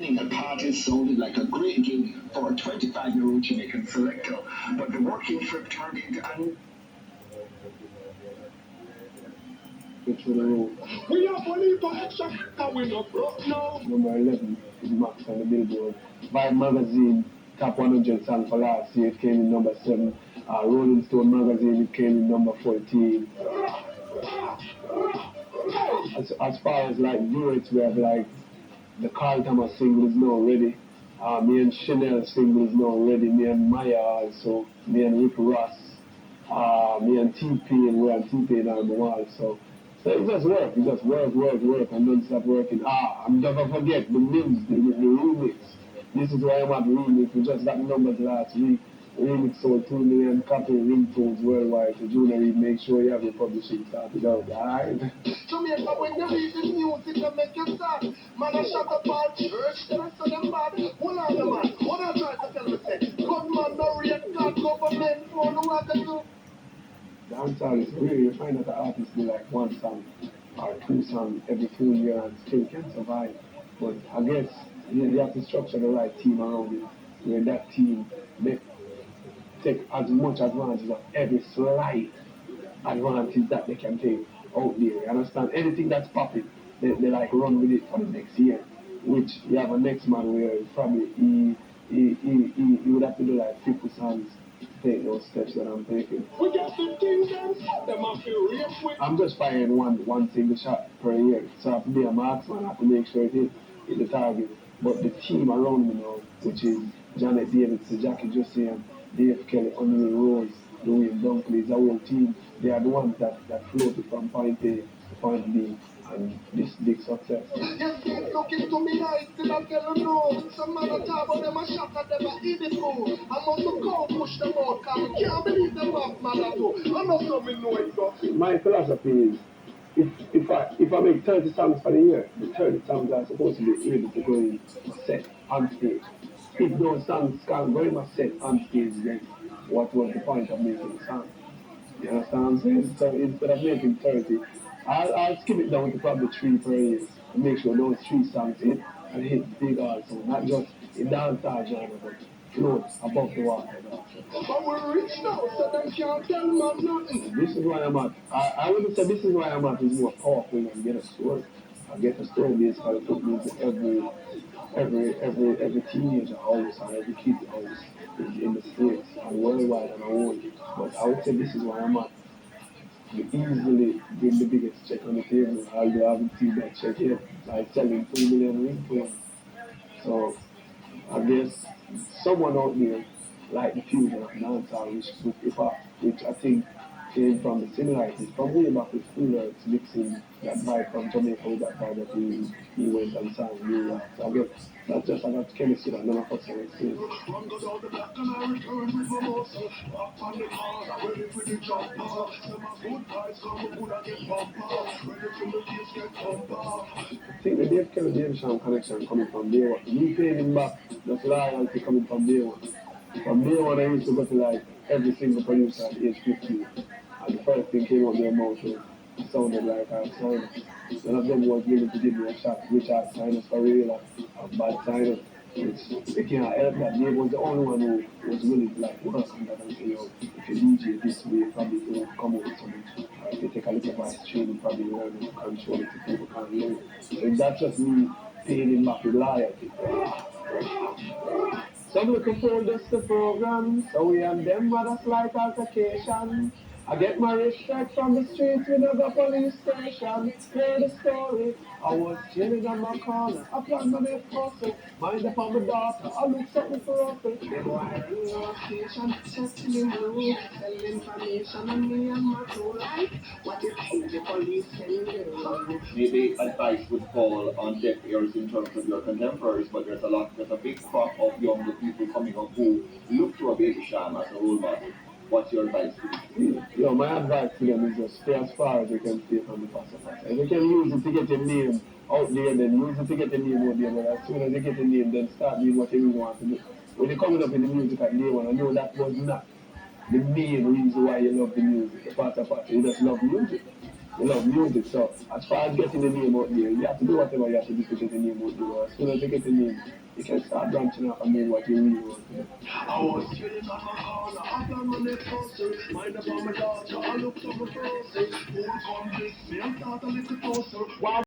The party sounded like a great gig for a 25-year-old Jamaican selector, but the working trip turned into an... Get through the roof. We are police for extra we not broke now. Number 11 is Max on the Billboard. Vibe Magazine, top 100 song for last year, it came in number 7. Rolling Stone Magazine, it came in number 14. As far as like duets, we have like the Carl Thomas single is now ready. Me and Chanel single is now ready. Me and Maya also. Me and Rick Ross. Me and T-Pain. We're on T-Pain on the wall. So it just work. It just work, and don't stop working. I'm never forget the Mims, the remix. This is why I'm at remix. We just got numbers last week. Remix sold 2 million copy ringtones worldwide. So Junior Reid, make sure you have your publishing started out, alright? Jamaica, when you read this music, you make you sad. Man, I shut up all church, the rest of them bad. Hold on, man. What I try to tell you, say, gunman, no rate, God, government, for the what they do. Dancehall is real. You find that the artists do like 1 song or 2 songs every 2 years and still can survive. But I guess you have to structure the right team around you, where that team take as much advantage of every slight advantage that they can take out there. You understand? Anything that's popping, they like run with it for the next year. Which you have a next man where probably he would have to do like 50 songs to take those steps that I'm taking. We got 15 guns, them I feel real quick. I'm just firing one single shot per year. So I have to be a marksman, I have to make sure it hit the target. But the team around me now, which is Janet Davis, Jackie Josian, Dave Kelly, Unreal Rose, Louis Dunkley, the whole team, they are the ones that floated from point A to point B and this big success. Yes, keep looking to me eyes till I tell you no. Some man a talk about them a shot at them a eat it food. I must go push them out because I can't believe them off man at all. I know something know it go. My philosophy is if I make 30 songs for the year, the 30 songs are supposed to be able to go in a set on stage. If those songs can't go in a set on stage, then what was the point of making a song? You understand what I'm saying? So instead of making 30, I'll skip it down to probably 3 per year and make sure those 3 songs hit and hit big also, not just in dancehall genre, but float above the water. But we're rich now, so them can't tell man nothing. This is why I'm at. I wouldn't say this is why I'm at is more powerful than get a story. I get a story basically put me into every teenager house and every kid's house in the States and worldwide and around. But I would say this is why I'm at. You easily bring the biggest check on the table, although I haven't seen that check yet. Like selling 2 million ringtones. So I guess someone out there like the fusion of dancehall, which I think came from the similarities from way back with Fuller mixing that vibe from Jamaica with that vibe that he went and sang in New York. So I guess that's just about chemistry that none of us can explain. I think the Dave Kelly Dave Sean connection coming from day one. Me paying him back, that's loyalty coming from day one. From day one I used to go to like every single producer at age 15. And the first thing came out their mouth was it sounded like I signed. None of them was willing to give me a shot, which I signed us for real and bad sign which they can't help that. Dave was the only one who was willing to like work on that and say, yo, if you DJ this way, probably it won't come out so much. If you take a little bit of training, probably learn and control it if people can't learn. So that's just me paying him back with loyalty. Some looking for just the program, so we and them had a slight altercation. I get my respect from the streets, we never police station. Hear the story. I was chilling on my corner, I planned my next hustle. Mind upon my daughter, I look something for hustle. The boy ring our station, testing in the room, selling information on me and my true life. What if the police send me? Maybe advice would fall on deaf ears in terms of your contemporaries, but there's a big crop of younger people coming up who look to a Baby Sham as a role model. What's your advice to them? My advice to them is just stay as far as you can stay from the pacifier. If you can use it to get your name out there, then use it to get your name out there. But as soon as you get your name, then start doing what you really want to do. When you're coming up in the music at day one, I know that was not the main reason why you love the music. The part, you just love music. You love music, so as far as getting the name out there, you have to do whatever you have to do to get the name out there. As soon as you get the name, you can start branching out and doing what you really want to do. I was chilling on my corner, I planned my next hustle. Mind upon my daughter, I looked on my groceries. Who come this me and start a little closer. Wow.